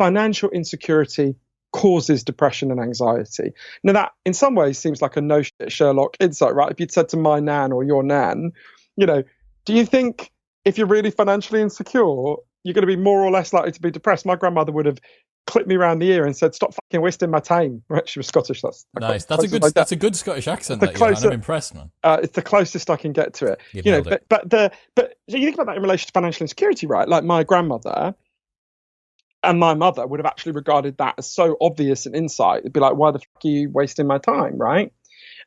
financial insecurity causes depression and anxiety. Now, that in some ways seems like a no shit Sherlock insight, right? If you'd said to my nan or your nan, do you think if you're really financially insecure, you're going to be more or less likely to be depressed? My grandmother would have clipped me around the ear and said, "Stop fucking wasting my time." Right? She was Scottish. That's nice. That's a good Scottish accent. I'm impressed, man. It's the closest I can get to it. But so you think about that in relation to financial insecurity, right? Like my grandmother and my mother would have actually regarded that as so obvious an insight. It'd be like, "Why the fuck are you wasting my time?" Right?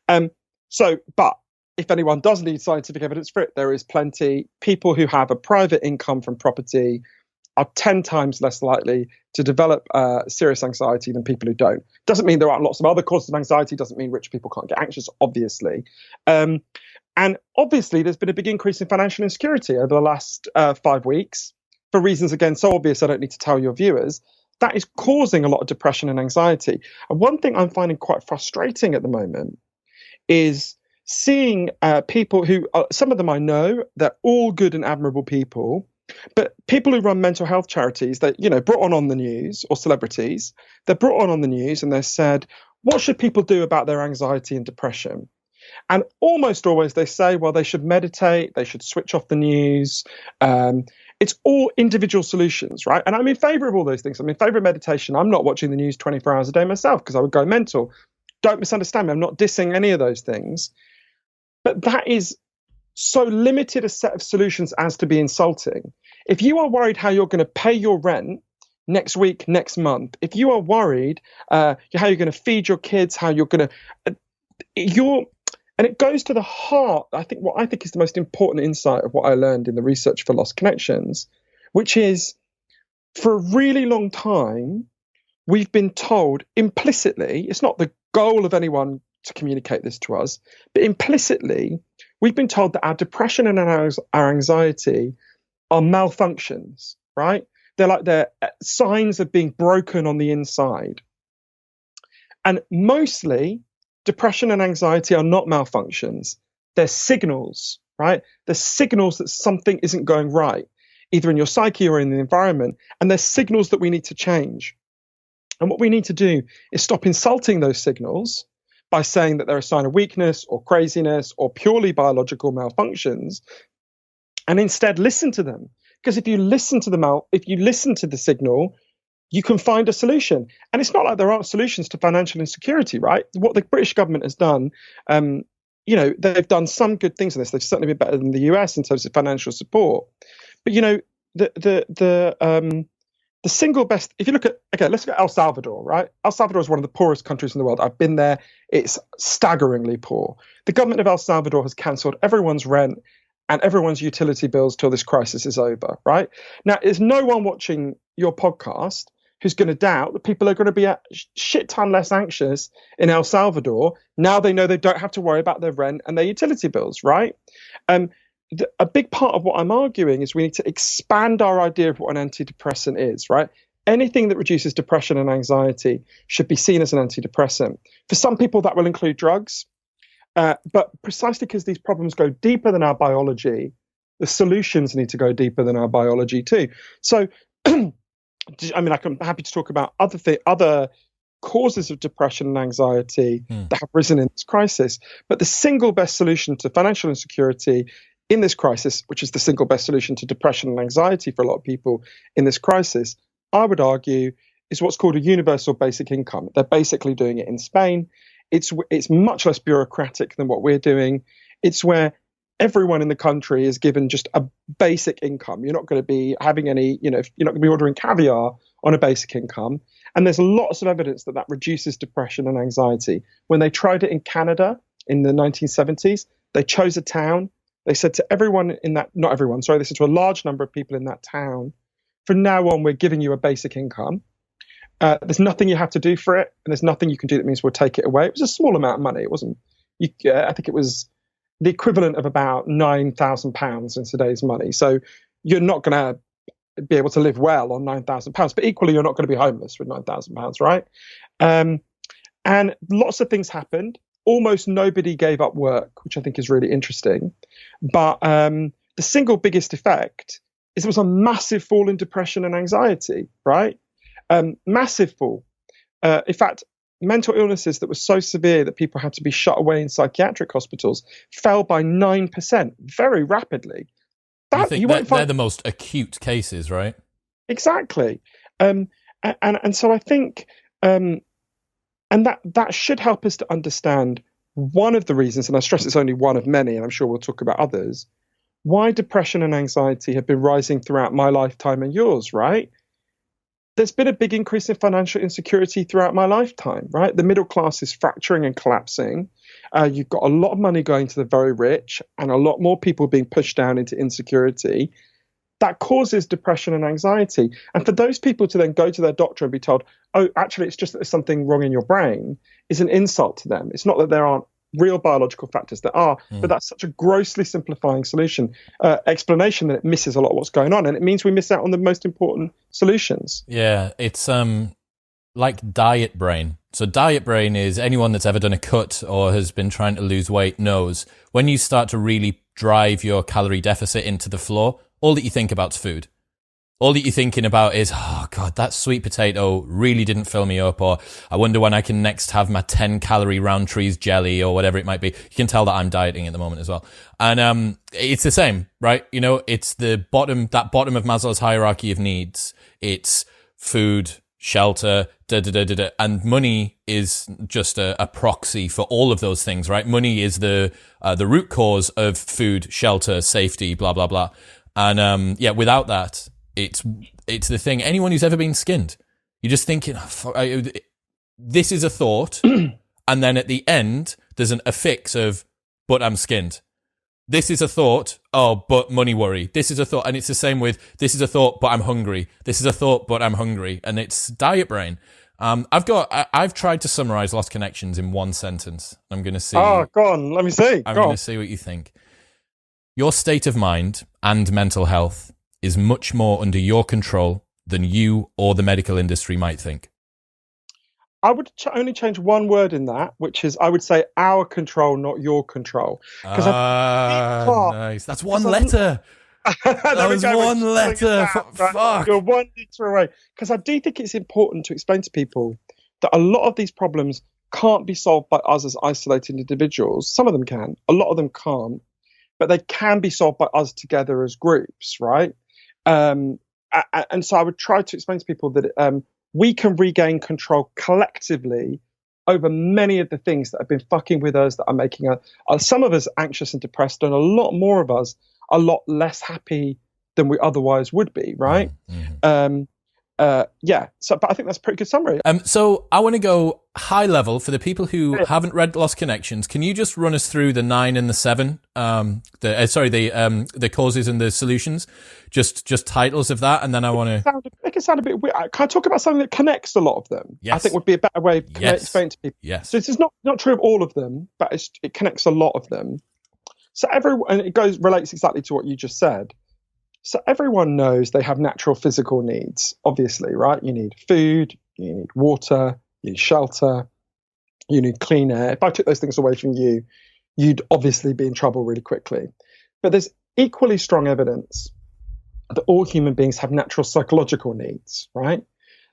But if anyone does need scientific evidence for it, there is plenty. People who have a private income from property are 10 times less likely to develop serious anxiety than people who don't. Doesn't mean there aren't lots of other causes of anxiety. Doesn't mean rich people can't get anxious, obviously. And obviously, there's been a big increase in financial insecurity over the last 5 weeks for reasons, again, so obvious I don't need to tell your viewers. That is causing a lot of depression and anxiety. And one thing I'm finding quite frustrating at the moment is seeing people who, some of them I know, they're all good and admirable people, but people who run mental health charities that, brought on the news, or celebrities, they're brought on the news and they're said, what should people do about their anxiety and depression? And almost always they say, well, they should meditate, they should switch off the news. It's all individual solutions, right? And I'm in favor of all those things. I'm in favor of meditation. I'm not watching the news 24 hours a day myself because I would go mental. Don't misunderstand me. I'm not dissing any of those things. But that is so limited a set of solutions as to be insulting. If you are worried how you're going to pay your rent next week, next month, if you are worried how you're going to feed your kids, how you're going to, and it goes to the heart, what I think is the most important insight of what I learned in the research for Lost Connections, which is for a really long time, we've been told implicitly, it's not the goal of anyone to communicate this to us, but implicitly, we've been told that our depression and our anxiety are malfunctions, right? They're signs of being broken on the inside. And mostly, depression and anxiety are not malfunctions. They're signals, right? They're signals that something isn't going right, either in your psyche or in the environment. And they're signals that we need to change. And what we need to do is stop insulting those signals by saying that they're a sign of weakness or craziness or purely biological malfunctions, and instead listen to them. Because if you listen to the signal, you can find a solution. And it's not like there aren't solutions to financial insecurity, right? What the British government has done, they've done some good things on this. They've certainly been better than the US in terms of financial support. But the single best, if you look at, let's look at El Salvador, right? El Salvador is one of the poorest countries in the world. I've been there. It's staggeringly poor. The government of El Salvador has cancelled everyone's rent and everyone's utility bills till this crisis is over, right? Now, there's no one watching your podcast who's going to doubt that people are going to be a shit ton less anxious in El Salvador. Now they know they don't have to worry about their rent and their utility bills, right? A big part of what I'm arguing is we need to expand our idea of what an antidepressant is, right? Anything that reduces depression and anxiety should be seen as an antidepressant. For some people, that will include drugs. But precisely because these problems go deeper than our biology, the solutions need to go deeper than our biology too. So, I'm happy to talk about other causes of depression and anxiety that have risen in this crisis. But the single best solution to financial insecurity in this crisis, which is the single best solution to depression and anxiety for a lot of people in this crisis, I would argue, is what's called a universal basic income. They're basically doing it in Spain. It's much less bureaucratic than what we're doing. It's where everyone in the country is given just a basic income. You're not going to be having any, you're not going to be ordering caviar on a basic income. And there's lots of evidence that reduces depression and anxiety. When they tried it in Canada in the 1970s, they chose a town. They said to everyone in that, not everyone, sorry, they said to a large number of people in that town, from now on, we're giving you a basic income. There's nothing you have to do for it, and there's nothing you can do that means we'll take it away. It was a small amount of money. It wasn't, I think it was the equivalent of about £9,000 in today's money. So you're not going to be able to live well on £9,000, but equally, you're not going to be homeless with £9,000, right? And lots of things happened. Almost nobody gave up work, which I think is really interesting. But the single biggest effect is there was a massive fall in depression and anxiety, right? Massive fall. In fact, mental illnesses that were so severe that people had to be shut away in psychiatric hospitals fell by 9% very rapidly. You think they're the most acute cases, right? Exactly. And so I think, and that should help us to understand one of the reasons, and I stress it's only one of many, and I'm sure we'll talk about others, why depression and anxiety have been rising throughout my lifetime and yours, right? There's been a big increase in financial insecurity throughout my lifetime, right? The middle class is fracturing and collapsing. You've got a lot of money going to the very rich and a lot more people being pushed down into insecurity. That causes depression and anxiety. And for those people to then go to their doctor and be told, oh, actually, it's just that there's something wrong in your brain, is an insult to them. It's not that there aren't real biological factors. There are, but that's such a grossly simplifying explanation that it misses a lot of what's going on. And it means we miss out on the most important solutions. Yeah, it's like diet brain. So diet brain is anyone that's ever done a cut or has been trying to lose weight knows when you start to really drive your calorie deficit into the floor, all that you think about is food. All that you're thinking about is, oh God, that sweet potato really didn't fill me up, or I wonder when I can next have my 10-calorie Roundtree's jelly or whatever it might be. You can tell that I'm dieting at the moment as well. And it's the same, right? You know, it's that bottom of Maslow's hierarchy of needs. It's food, shelter, and money is just a proxy for all of those things, right? Money is the root cause of food, shelter, safety, blah, blah, blah. And without that, it's the thing. Anyone who's ever been skinned, you're just thinking, this is a thought, and then at the end, there's an affix of, but I'm skinned. This is a thought, oh, but money worry. This is a thought, and it's the same with, this is a thought, but I'm hungry. This is a thought, but I'm hungry. And it's diet brain. I've tried to summarize Lost Connections in one sentence. I'm going to see. Oh, go on, let me see. I'm going to see what you think. Your state of mind and mental health is much more under your control than you or the medical industry might think. I would only change one word in that, which is I would say our control, not your control. Nice. That's one letter. That was one letter. Fuck. You're one letter away. Because I do think it's important to explain to people that a lot of these problems can't be solved by us as isolated individuals. Some of them can. A lot of them can't. But they can be solved by us together as groups, right? And so I would try to explain to people that we can regain control collectively over many of the things that have been fucking with us, that are making some of us anxious and depressed, and a lot more of us a lot less happy than we otherwise would be, right? Mm-hmm. But I think that's a pretty good summary. So I want to go high level for the people who haven't read Lost Connections. Can you just run us through the 9 and the 7? The causes and the solutions. Just titles of that, and then I want to. It can sound a bit weird. Can I talk about something that connects a lot of them? Yes. I think would be a better way of explaining to people. Yes. So this is not true of all of them, but it connects a lot of them. So and it relates exactly to what you just said. So everyone knows they have natural physical needs, obviously, right? You need food, you need water, you need shelter, you need clean air. If I took those things away from you, you'd obviously be in trouble really quickly. But there's equally strong evidence that all human beings have natural psychological needs, right?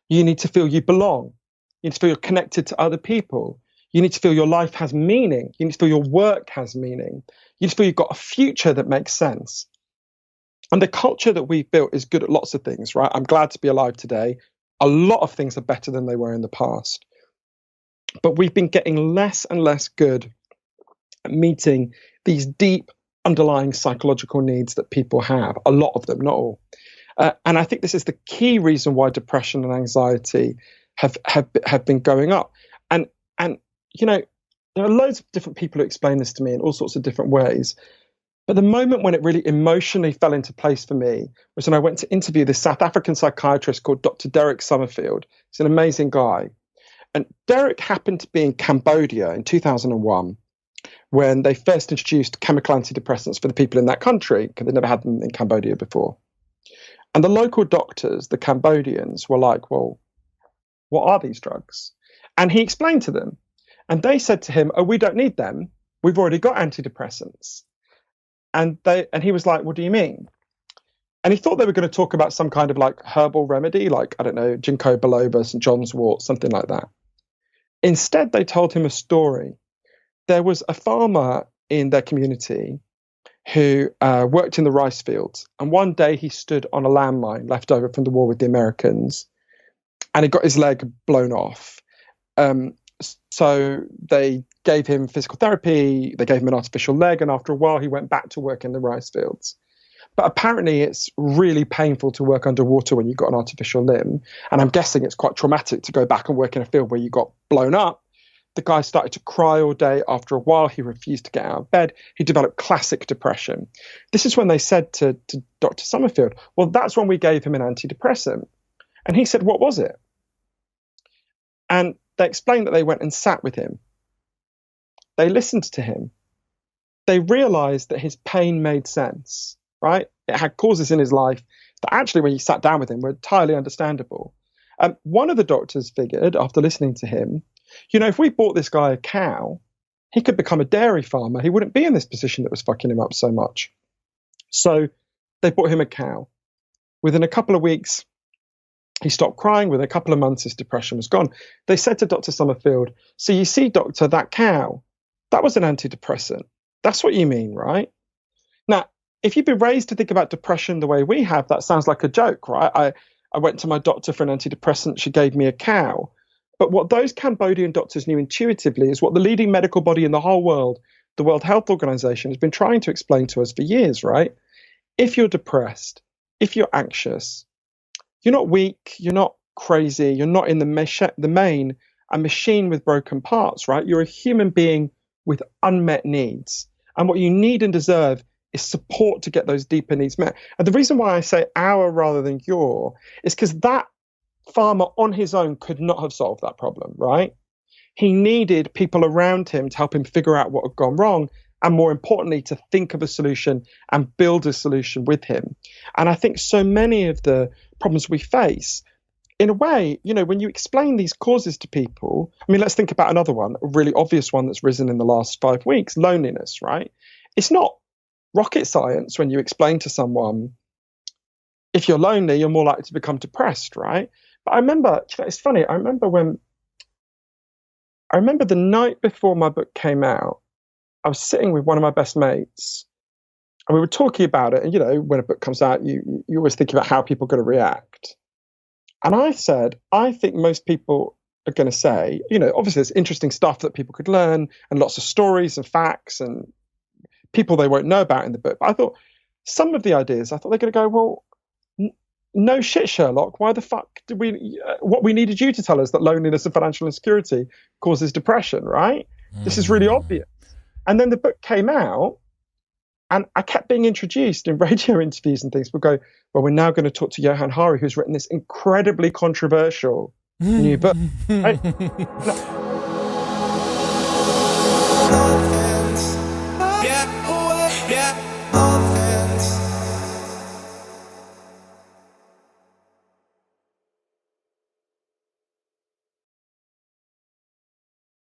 You need to feel you belong. You need to feel you're connected to other people. You need to feel your life has meaning. You need to feel your work has meaning. You need to feel you've got a future that makes sense. And the culture that we've built is good at lots of things, right? I'm glad to be alive today. A lot of things are better than they were in the past. But we've been getting less and less good at meeting these deep underlying psychological needs that people have, a lot of them, not all. And I think this is the key reason why depression and anxiety have been going up. And you know, there are loads of different people who explain this to me in all sorts of different ways. But the moment when it really emotionally fell into place for me was when I went to interview this South African psychiatrist called Dr. Derek Summerfield. He's an amazing guy. And Derek happened to be in Cambodia in 2001 when they first introduced chemical antidepressants for the people in that country, because they never had them in Cambodia before. And the local doctors, the Cambodians, were like, well, what are these drugs? And he explained to them. And they said to him, oh, we don't need them. We've already got antidepressants. And he was like, what do you mean? And he thought they were going to talk about some kind of like herbal remedy, like, I don't know, ginkgo biloba, St. John's wort, something like that. Instead, they told him a story. There was a farmer in their community who worked in the rice fields. And one day he stood on a landmine left over from the war with the Americans, and he got his leg blown off. So they gave him physical therapy, they gave him an artificial leg, and after a while he went back to work in the rice fields. But apparently it's really painful to work underwater when you've got an artificial limb. And I'm guessing it's quite traumatic to go back and work in a field where you got blown up. The guy started to cry all day. After a while, he refused to get out of bed. He developed classic depression. This is when they said to Dr. Summerfield, well, that's when we gave him an antidepressant. And he said, what was it? And they explained that they went and sat with him. They listened to him. They realized that his pain made sense. Right? It had causes in his life that actually, when you sat down with him, were entirely understandable. One of the doctors figured, after listening to him, if we bought this guy a cow, he could become a dairy farmer. He wouldn't be in this position that was fucking him up so much. So they bought him a cow. Within a couple of weeks, he stopped crying. Within a couple of months, his depression was gone. They said to Dr. Summerfield, so you see, doctor, that cow, that was an antidepressant. That's what you mean, right? Now, if you've been raised to think about depression the way we have, that sounds like a joke, right? I went to my doctor for an antidepressant. She gave me a cow. But what those Cambodian doctors knew intuitively is what the leading medical body in the whole world, the World Health Organization, has been trying to explain to us for years, right? If you're depressed, if you're anxious, you're not weak, you're not crazy, you're not in the main a machine with broken parts, right? You're a human being with unmet needs. And what you need and deserve is support to get those deeper needs met. And the reason why I say our rather than your is because that farmer on his own could not have solved that problem, right? He needed people around him to help him figure out what had gone wrong, and more importantly, to think of a solution and build a solution with him. And I think so many of the problems we face, in a way, when you explain these causes to people, I mean, let's think about another one, a really obvious one that's risen in the last 5 weeks, loneliness, right? It's not rocket science when you explain to someone, if you're lonely, you're more likely to become depressed, right? But I remember, it's funny, I remember the night before my book came out, I was sitting with one of my best mates and we were talking about it. And, when a book comes out, you always think about how people are going to react. And I said, I think most people are going to say, obviously there's interesting stuff that people could learn and lots of stories and facts and people they won't know about in the book. But I thought some of the ideas, they're going to go, well, no shit, Sherlock. Why the fuck did what we needed you to tell us that loneliness and financial insecurity causes depression, right? This is really obvious. And then the book came out and I kept being introduced in radio interviews and things. We'll go, well, we're now going to talk to Johann Hari, who's written this incredibly controversial new book. Right?